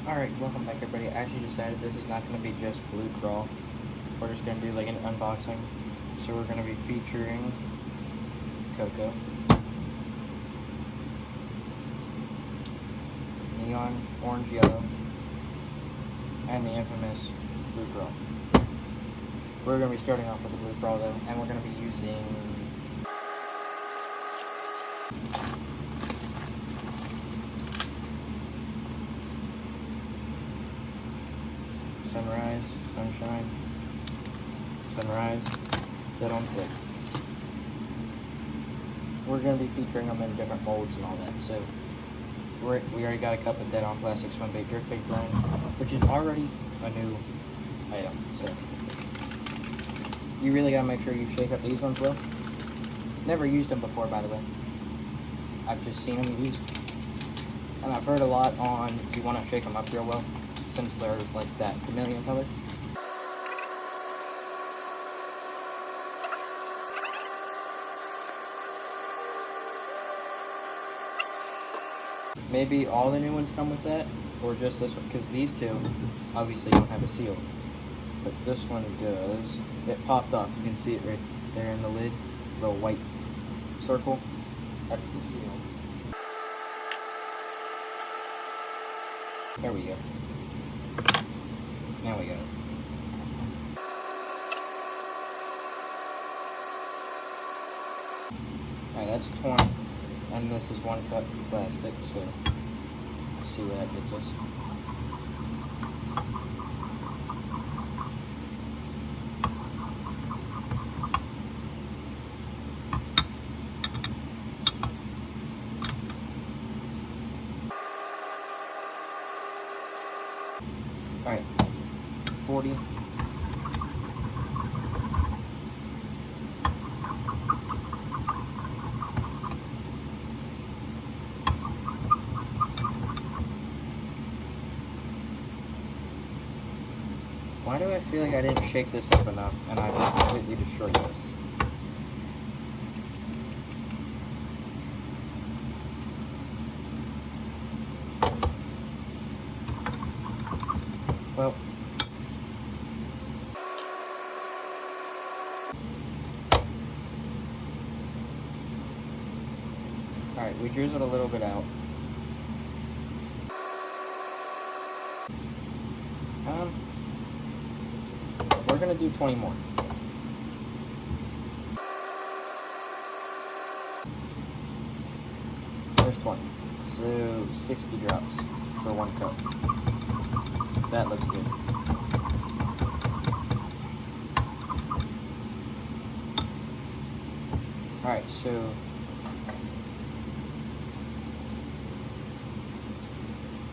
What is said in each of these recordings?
Alright, welcome back everybody. I actually decided this is not going to be just blue crawl. We're just going to do like an unboxing. So we're going to be featuring Cocoa, neon orange yellow, and the infamous blue crawl. We're going to be starting off with the blue crawl though, and we're going to be using sunrise, sunshine, sunrise, dead on flick. We're going to be featuring them in different molds and all that. So we already got a cup of dead on plastic swim bait jerk bait blend, which is already a new item. So you really got to make sure you shake up these ones well. Never used them before, by the way. I've just seen them used, and I've heard a lot on you want to shake them up real well since they're like that chameleon color. Maybe all the new ones come with that, or just this one, because these two obviously don't have a seal, but this one does. It popped off. You can see it right there in the lid, little white circle. That's the seal. There we go. Now we got it. Alright, that's 20. And this is 1 cup plastic, so let's see where that gets us. Alright, 40. Why do I feel like I didn't shake this up enough and I just completely destroyed this? Well, alright, we drizzled a little bit out. We're gonna do 20 more. There's 20. So 60 drops for 1 cup. That looks good. Alright, so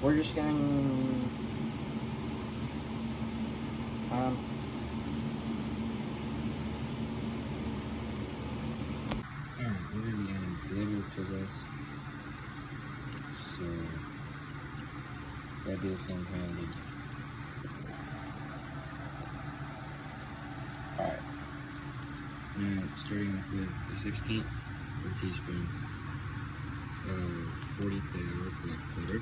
we're just going we're going to be adding glitter to this, so that is one-handed. Alright, now starting off with a 1/16 of a teaspoon of 40 power black glitter,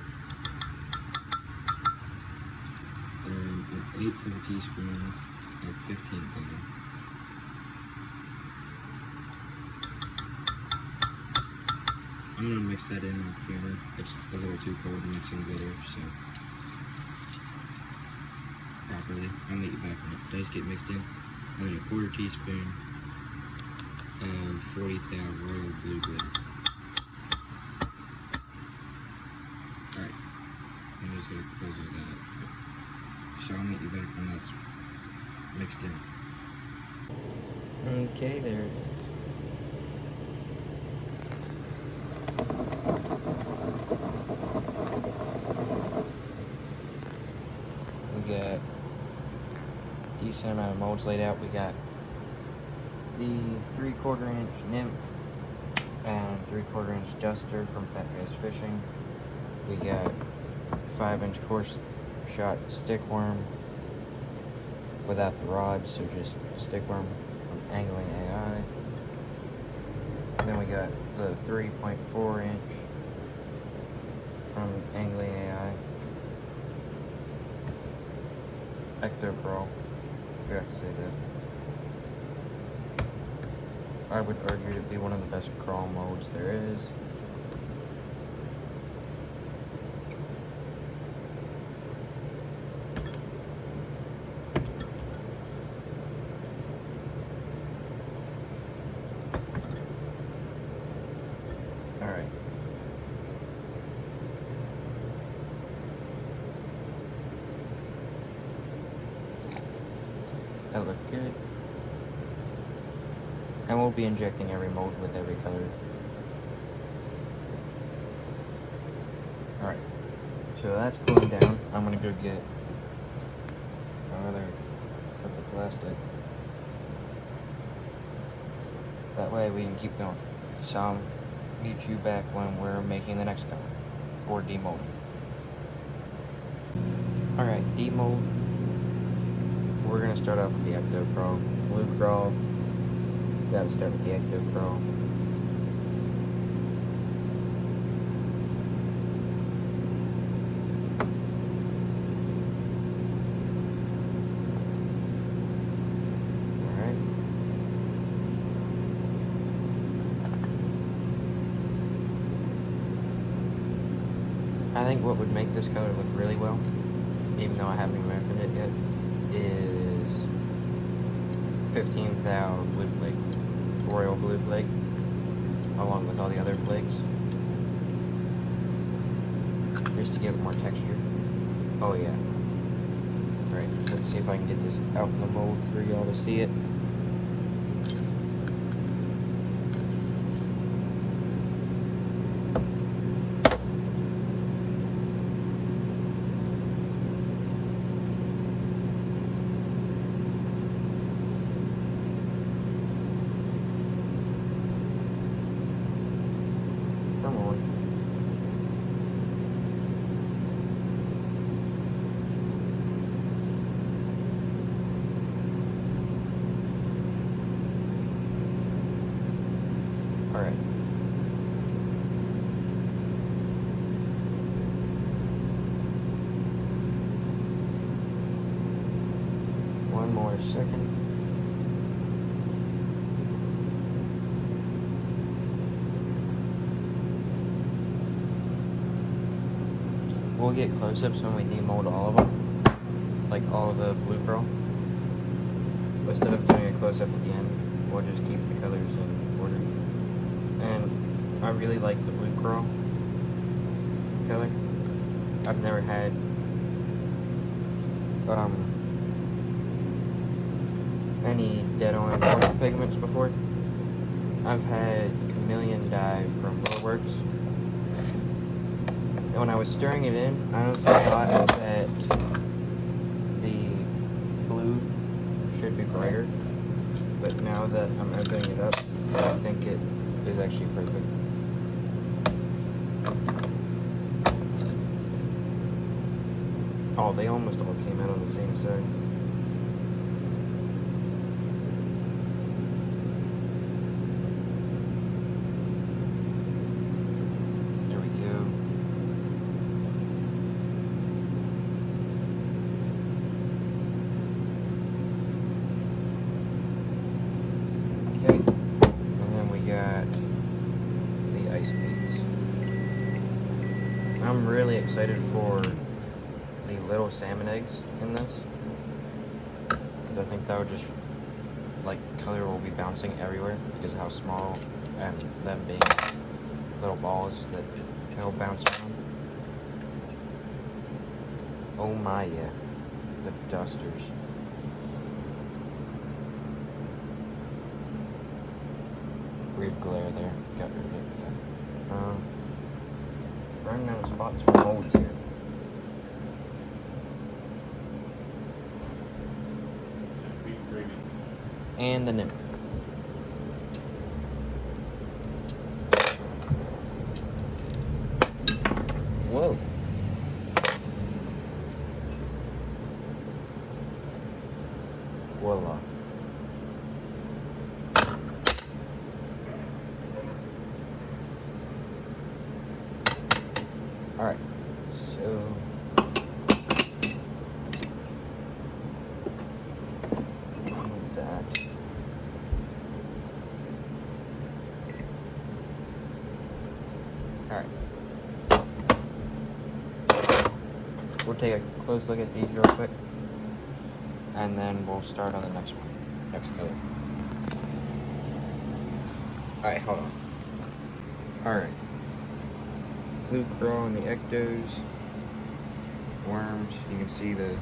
and an 1/8 of a teaspoon of 15 glitter. I'm going to mix that in off camera. It's a little too cold to mix in glitter, so properly. I'll meet you back when it does get mixed in. And then a 1/4 teaspoon of 40 thou royal blue glitter. Alright, I'm just going to close all that up. So I'll meet you back when that's mixed in. Okay, there it is. We got a decent amount of molds laid out. We got the 3/4 inch nymph and 3/4 inch duster from Fat Guys Fishing. We got 5-inch coarse shot stickworm without the rod, so just stickworm from Angling AI. And then we got the 3.4 inch from Angling AI. Ectopro. I forgot to say that. I would argue to be one of the best crawl modes there is. Alright. That looked good. And we'll be injecting every mode with every color. Alright. So that's cooling down. I'm gonna go get another cup of plastic. That way we can keep going. So I'll meet you back when we're making the next color. Or demolding. Alright, demold. We're gonna start off with the Ectopro. Blue crawl. Gotta start with the Ectopro. Alright. I think what would make this color look really well, even though I haven't even opened it yet, is 15th Thou Blue Flake. Royal Blue Flake, along with all the other flakes, just to give it more texture. Oh yeah. Right, let's see if I can get this out in the mold for y'all to see it. Come on. Alright. One more second. We'll get close-ups when we demold all of them, like all of the blue crawl. Instead of doing a close-up at the end, we'll just keep the colors in order. And I really like the blue crawl color. I've never had any dead-on pigments before. I've had chameleon dye from Works. And when I was stirring it in, I honestly thought that the blue should be brighter, but now that I'm opening it up, I think it is actually perfect. Oh, they almost all came out on the same side. There we go. Okay, and then we got the ice beads. I'm really excited for the little salmon eggs in this, because I think that would just, like, color will be bouncing everywhere because of how small, and them being little balls that it'll bounce around. Oh my, yeah, the dusters. Weird glare there. Got rid of it. Running out of spots for molds here. And the nymph. Whoa. Voila. Alright, so we'll take a close look at these real quick, and then we'll start on the next one, next color. Alright, hold on. Alright. Blue crawl and the ectos. Worms, you can see the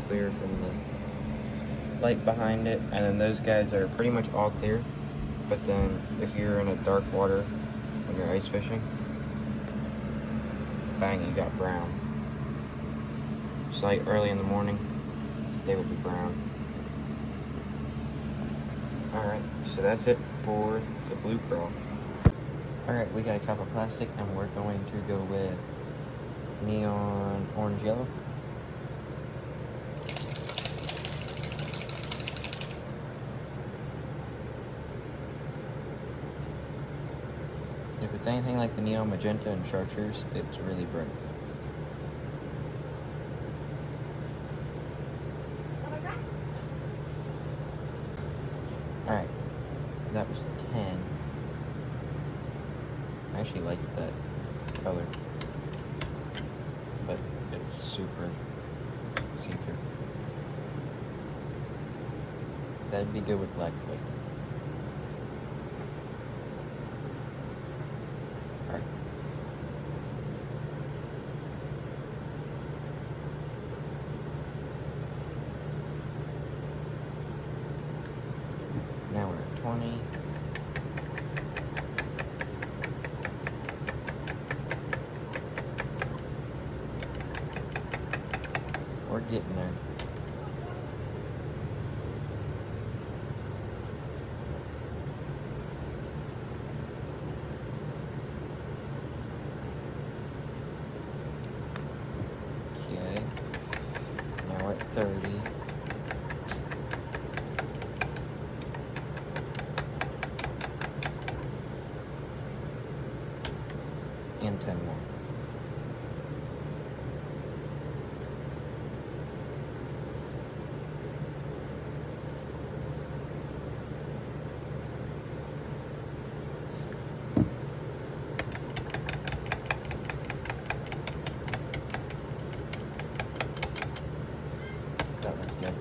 clear from the light behind it, and then those guys are pretty much all clear. But then if you're in a dark water when you're ice fishing, bang, you got brown. So like early in the morning, they would be brown. Alright, so that's it for the blue crawl. Alright, we got a cup of plastic, and we're going to go with neon orange yellow. If it's anything like the neon magenta and chartreuse, it's really bright. Alright, that was 10. I actually like that color, but it's super see-through. That'd be good with black flake. Alright. Now we're at 20. We're getting there. Okay. Now we're at 30. And 10 more. That looks good.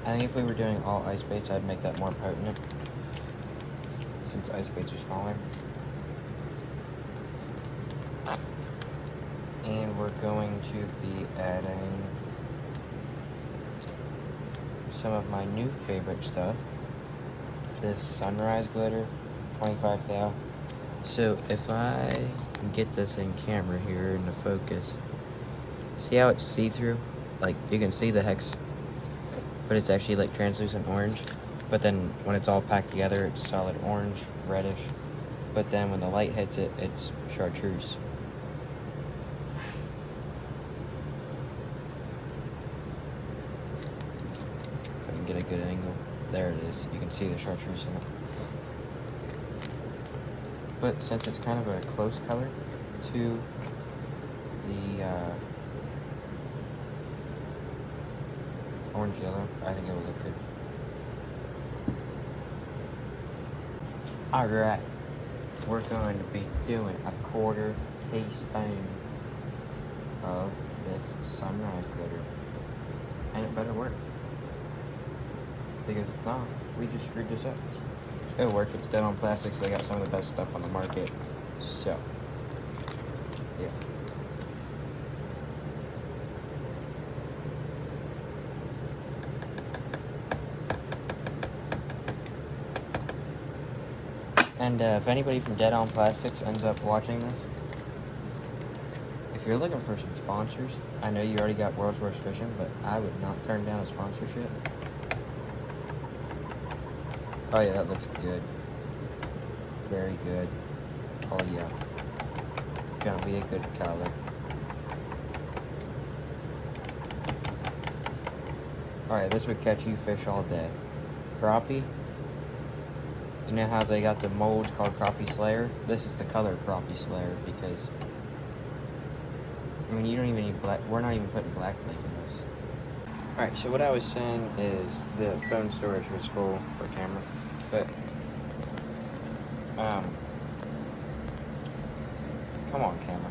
I think if we were doing all ice baits, I'd make that more potent, since ice baits are smaller. And we're going to be adding some of my new favorite stuff. This sunrise glitter, 25 thou. So if I get this in camera here in the focus, see how it's see-through? Like, you can see the hex, but it's actually like translucent orange. But then when it's all packed together, it's solid orange, reddish. But then when the light hits it, it's chartreuse. If I can get a good angle. There it is. You can see the chartreuse in it. But since it's kind of a close color to the orange yellow, I think it will look good. Alright, we're going to be doing a 1/4 teaspoon of this sunrise glitter. And it better work. Because if not, we just screwed this up. It'll work. It's Dead on Plastics. They got some of the best stuff on the market. So, yeah. And if anybody from Dead on Plastics ends up watching this, if you're looking for some sponsors, I know you already got World's Worst Fishing, but I would not turn down a sponsorship. Oh yeah, that looks good. Very good. Oh yeah. Gonna be a good color. Alright, this would catch you fish all day. Crappie. You know how they got the molds called Crappie Slayer? This is the color Crappie Slayer because, I mean, you don't even need black, we're not even putting black flake in this. Alright, so what I was saying is the phone storage was full for camera, but, come on camera.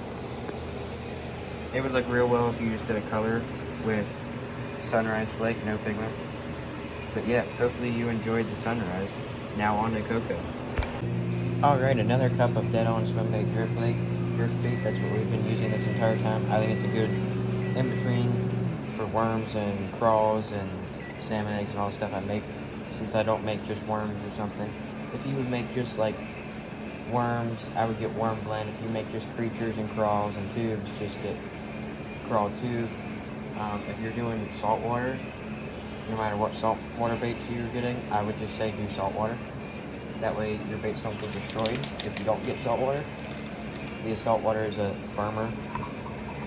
It would look real well if you just did a color with sunrise flake, no pigment. But yeah, hopefully you enjoyed the sunrise. Now on to cocoa. Alright, another cup of dead-on swim bait jerk bait. That's what we've been using this entire time. I think it's a good in-between for worms and crawls and salmon eggs and all the stuff I make, since I don't make just worms or something. If you would make just like worms, I would get worm blend. If you make just creatures and crawls and tubes, just get crawl tube. If you're doing saltwater, no matter what saltwater baits you're getting, I would just say do saltwater. That way your baits don't get destroyed if you don't get saltwater. Because saltwater is a firmer,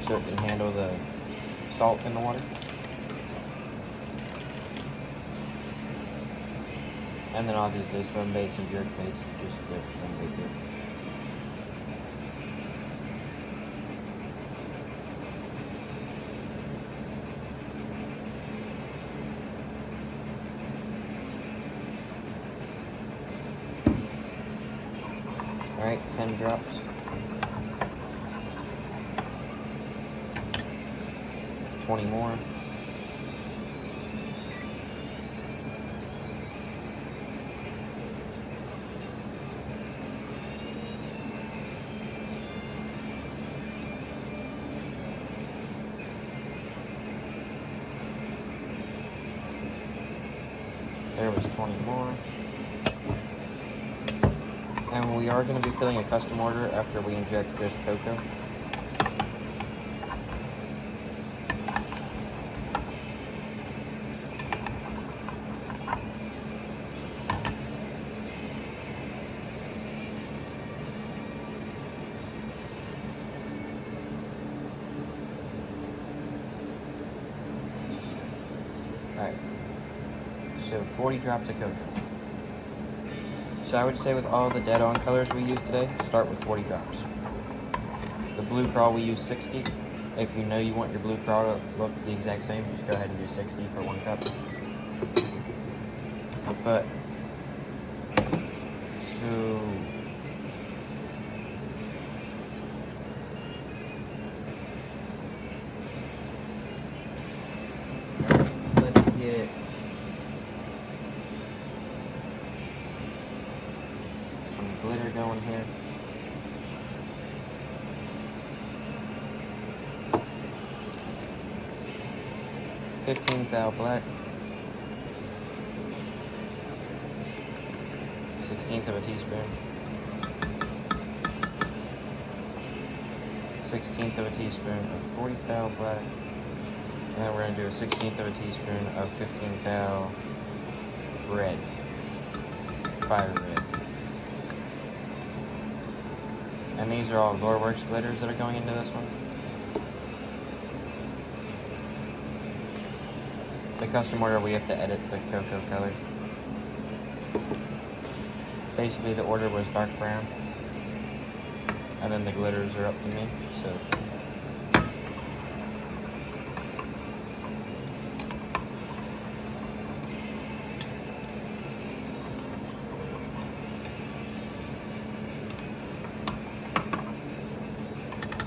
so it can handle the salt in the water. And then obviously swim baits and jerk baits, just get swim bait jerk. Alright, 10 drops. 20 more. There was 20 more. And we are going to be filling a custom order after we inject just cocoa. Alright, so 40 drops of cocoa. So I would say with all the dead-on colors we use today, start with 40 drops. The blue crawl we use 60. If you know you want your blue crawl to look the exact same, just go ahead and do 60 for 1 cup. But, so... let's get... some glitter going here. $15 black. 1/16 of a teaspoon. 1/16 of a teaspoon of 40 thou black. And then we're going to do a 1/16 of a teaspoon of 15 thou red. Fire red. And these are all Loreworks glitters that are going into this one. The custom order, we have to edit the cocoa color. Basically the order was dark brown. And then the glitters are up to me, so.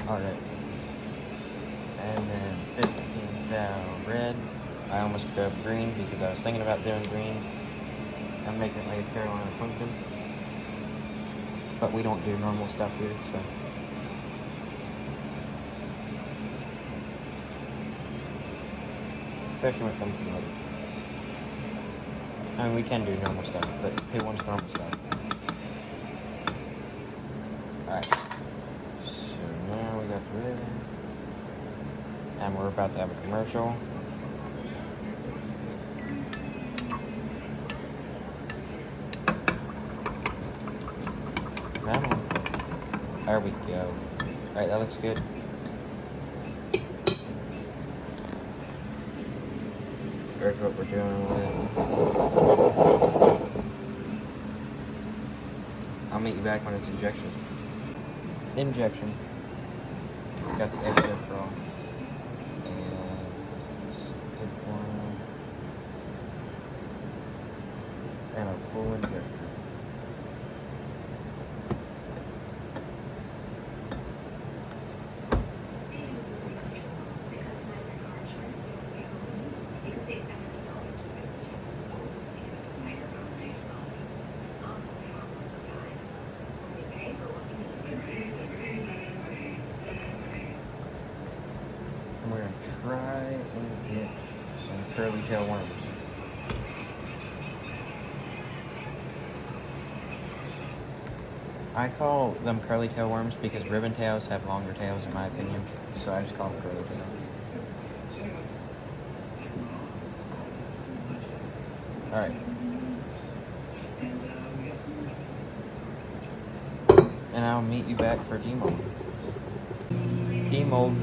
Alright. And then 15 thou red. I almost grabbed green because I was thinking about doing green. I'm making it like a Carolina pumpkin. But we don't do normal stuff here, so. Especially when it comes to glitter. I mean, we can do normal stuff, but who wants normal stuff? Alright. So now we got the ribbon. And we're about to have a commercial. There we go. Alright, that looks good. There's what we're doing with. I'll meet you back when it's injection. Injection. Got the edge up wrong. And stick one. And a full injection. And we're gonna try and get some curly tail worms. I call them curly tail worms because ribbon tails have longer tails in my opinion, so I just call them curly tail. Alright. And I'll meet you back for demold. Demold.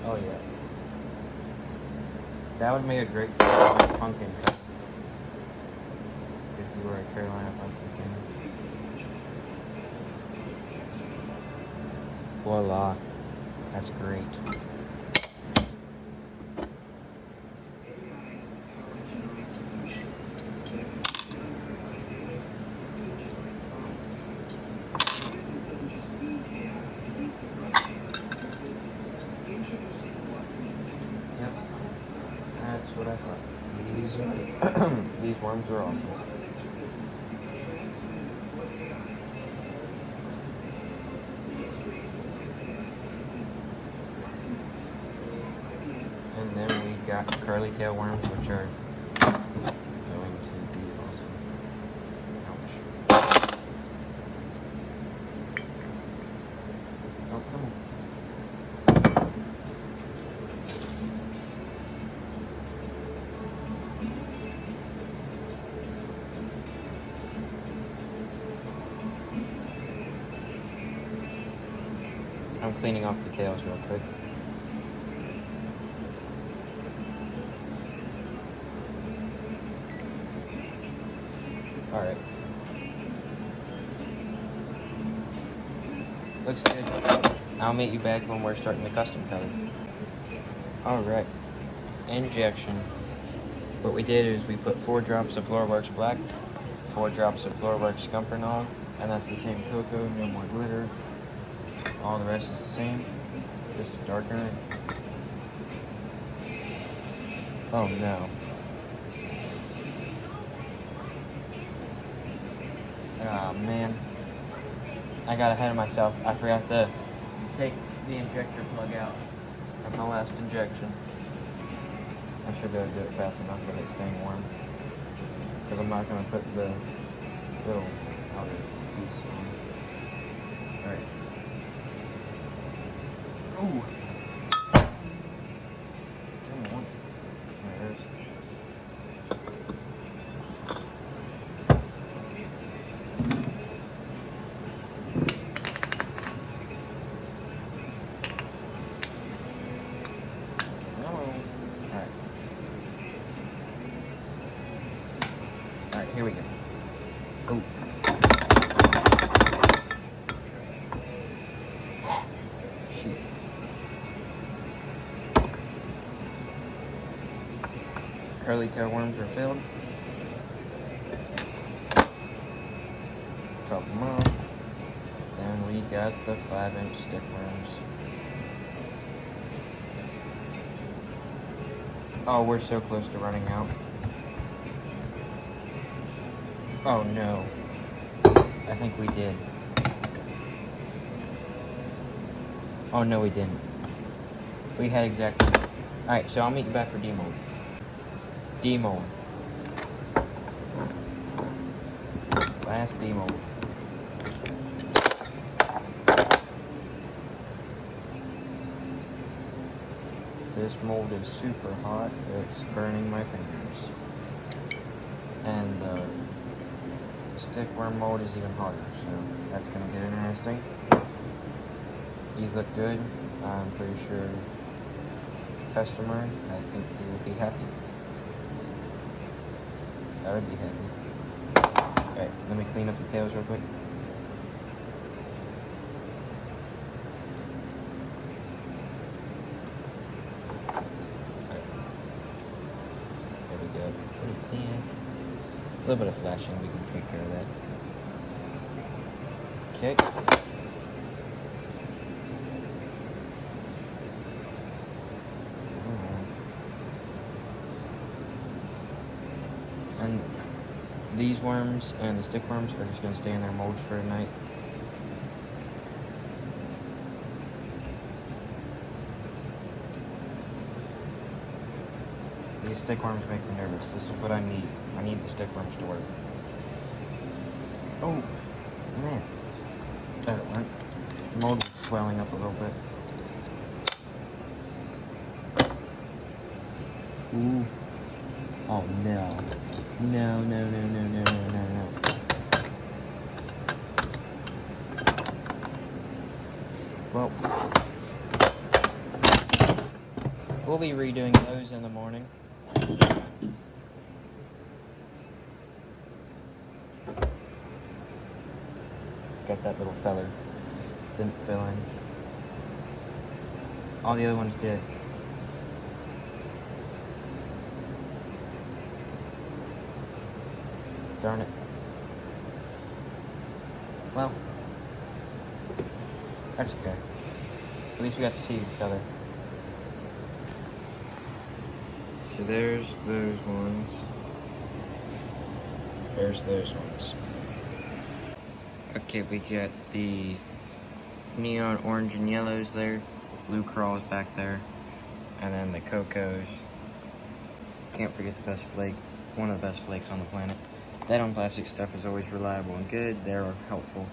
Oh yeah. That would make a great pumpkin cut. If you were a Carolina pumpkin fan. Voila. That's great. That's what I thought. These worms are awesome. And then we got curly tail worms, which are going to be awesome. Ouch. Oh, come on. I'm cleaning off the tails real quick. Alright. Looks good. I'll meet you back when we're starting the custom color. Alright. Injection. What we did is we put 4 drops of Floorworks Black, 4 drops of Floorworks Scumpernong, and that's the same cocoa, no more glitter. All the rest is the same, just to darken it. Oh no. Oh man. I got ahead of myself. I forgot to take the injector plug out from the last injection. I should be able to do it fast enough for it staying warm. Because I'm not going to put the little outer piece on. Alright. Ooh. Come on. There it is. Alright, here we go. Oh. Shoot. Curly tail worms are filled. Top them off. And we got the 5-inch stick worms. Oh, we're so close to running out. Oh no. I think we did. Oh no, we didn't. We had exactly. Alright, so I'll meet you back for demold. Demold. Last demold. This mold is super hot. It's burning my fingers. And the stickworm mold is even hotter, so that's going to get interesting. These look good. I'm pretty sure customer, I think he would be happy. I would be happy. Alright, let me clean up the tails real quick. A little bit of flashing, we can take care of that. Okay. And these worms and the stick worms are just going to stay in their molds for a night. These stick worms make me nervous. This is what I need. I need the stick worms to work. Oh, man. There it went. The mold is swelling up a little bit. Ooh. Oh, no. No, no, no, no, no, no, no, no. Well, we'll be redoing those in the morning. Got that little feller. Didn't fill in. All the other ones did. Darn it. Well, that's okay. At least we got to see each other. So there's those ones. There's those ones. Okay, we got the neon orange and yellows there. Blue crawls back there. And then the cocos. Can't forget the best flake. One of the best flakes on the planet. Dead on Plastic stuff is always reliable and good. They're helpful.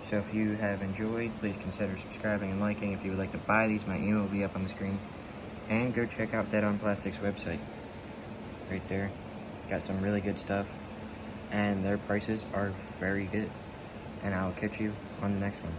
So if you have enjoyed, please consider subscribing and liking. If you would like to buy these, my email will be up on the screen. And go check out Dead on Plastic's website. Right there. Got some really good stuff. And their prices are very good. And I'll catch you on the next one.